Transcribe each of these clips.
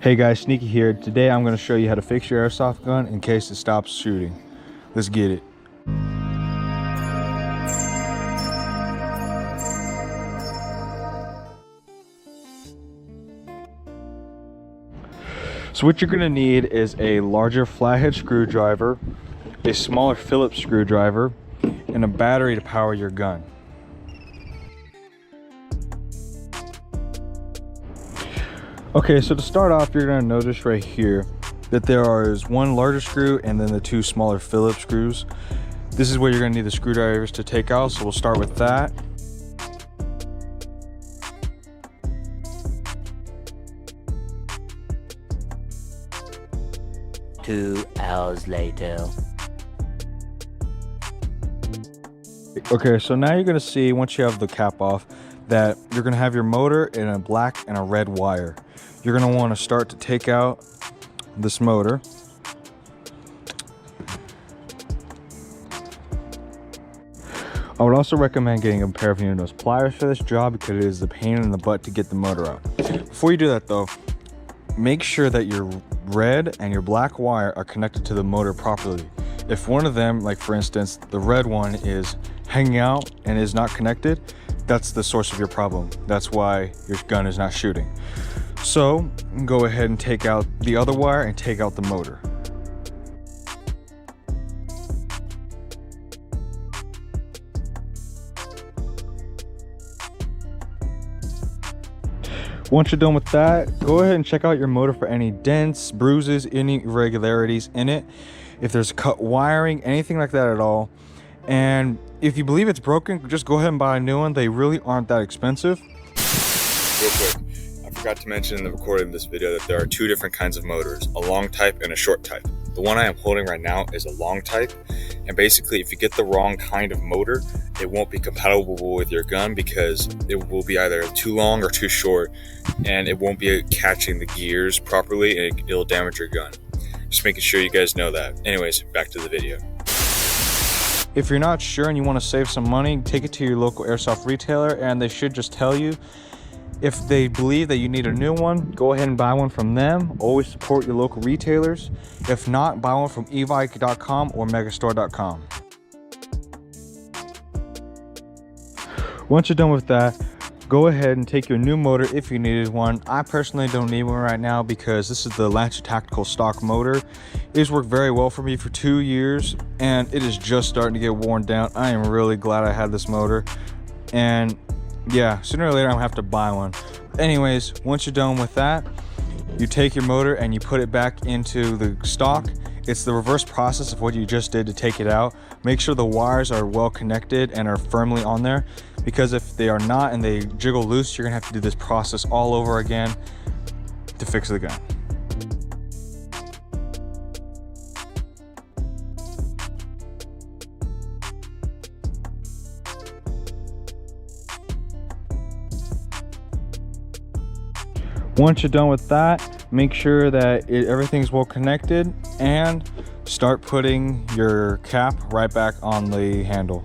Hey guys, Sneaky here. Today I'm going to show you how to fix your airsoft gun in case it stops shooting. Let's get it. So what you're going to need is a larger flathead screwdriver, a smaller Phillips screwdriver, and a battery to power your gun. Okay, so to start off, you're going to notice right here that there is one larger screw and then the two smaller Phillips screws. This is where you're going to need the screwdrivers to take out, so we'll start with that. Two hours later. Okay, so now you're going to see, once you have the cap off, that you're going to have your motor in a black and a red wire. You're going to want to start to take out this motor. I would also recommend getting a pair of those pliers for this job because it is the pain in the butt to get the motor out. Before you do that though, make sure that your red and your black wire are connected to the motor properly. If one of them, like for instance, the red one is hanging out and is not connected, that's the source of your problem. That's why your gun is not shooting. So go ahead and take out the other wire and take out the motor. Once you're done with that, go ahead and check out your motor for any dents, bruises, any irregularities in it. If there's cut wiring, anything like that at all. And if you believe it's broken, just go ahead and buy a new one. They really aren't that expensive. Real quick, I forgot to mention in the recording of this video that there are two different kinds of motors, a long type and a short type. The one I am holding right now is a long type, and basically if you get the wrong kind of motor, it won't be compatible with your gun because it will be either too long or too short, and it won't be catching the gears properly and it'll damage your gun. Just making sure you guys know that. Anyways, back to the video. If you're not sure and you want to save some money, take it to your local airsoft retailer and they should just tell you. If they believe that you need a new one, go ahead and buy one from them. Always support your local retailers. If not, buy one from evike.com or megastore.com. Once you're done with that, go ahead and take your new motor if you needed one. I personally don't need one right now because this is the Lancer Tactical stock motor. It has worked very well for me for 2 years and it is just starting to get worn down. I am really glad I had this motor, and yeah, sooner or later I'm gonna have to buy one. Anyways, once you're done with that, you take your motor and you put it back into the stock. It's the reverse process of what you just did to take it out. Make sure the wires are well connected and are firmly on there, because if they are not and they jiggle loose, you're gonna have to do this process all over again to fix the gun. Once you're done with that, make sure that everything's well connected and start putting your cap right back on the handle.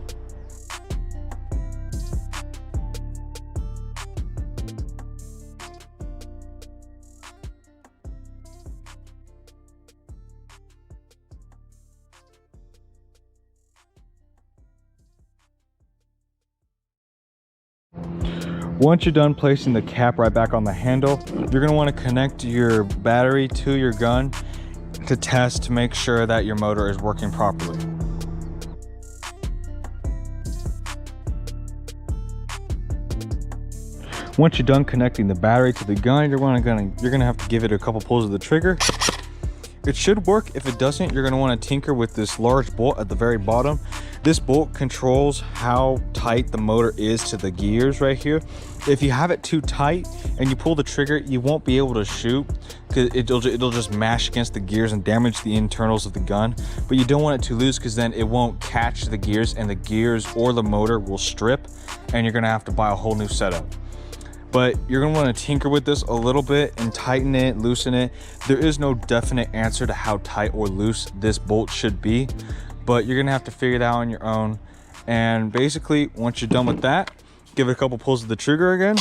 Once you're done placing the cap right back on the handle, you're going to want to connect your battery to your gun to test to make sure that your motor is working properly. Once you're done connecting the battery to the gun, you're gonna have to give it a couple pulls of the trigger. It should work. If it doesn't, you're going to want to tinker with this large bolt at the very bottom. This bolt controls how tight the motor is to the gears right here. If you have it too tight and you pull the trigger, you won't be able to shoot because it'll just mash against the gears and damage the internals of the gun. But you don't want it too loose because then it won't catch the gears and the gears or the motor will strip and you're going to have to buy a whole new setup. But you're going to want to tinker with this a little bit and tighten it, loosen it. There is no definite answer to how tight or loose this bolt should be, but you're going to have to figure it out on your own. And basically, once you're done with that, give it a couple pulls of the trigger again.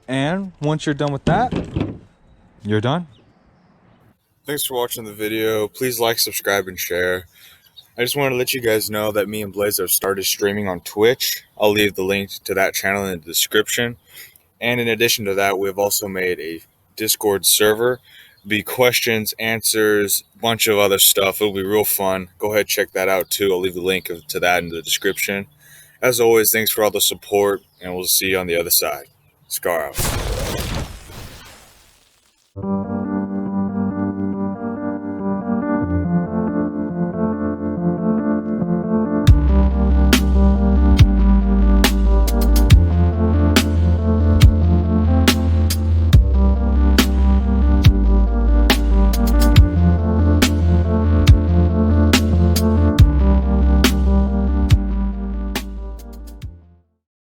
And once you're done with that, You're done? Thanks for watching the video. Please like, subscribe, and share. I just wanted to let you guys know that me and Blaze have started streaming on Twitch. I'll leave the link to that channel in the description. And in addition to that, we've also made a Discord server. Be questions, answers, bunch of other stuff. It'll be real fun. Go ahead, check that out too. I'll leave the link to that in the description. As always, thanks for all the support, and we'll see you on the other side. Scar out.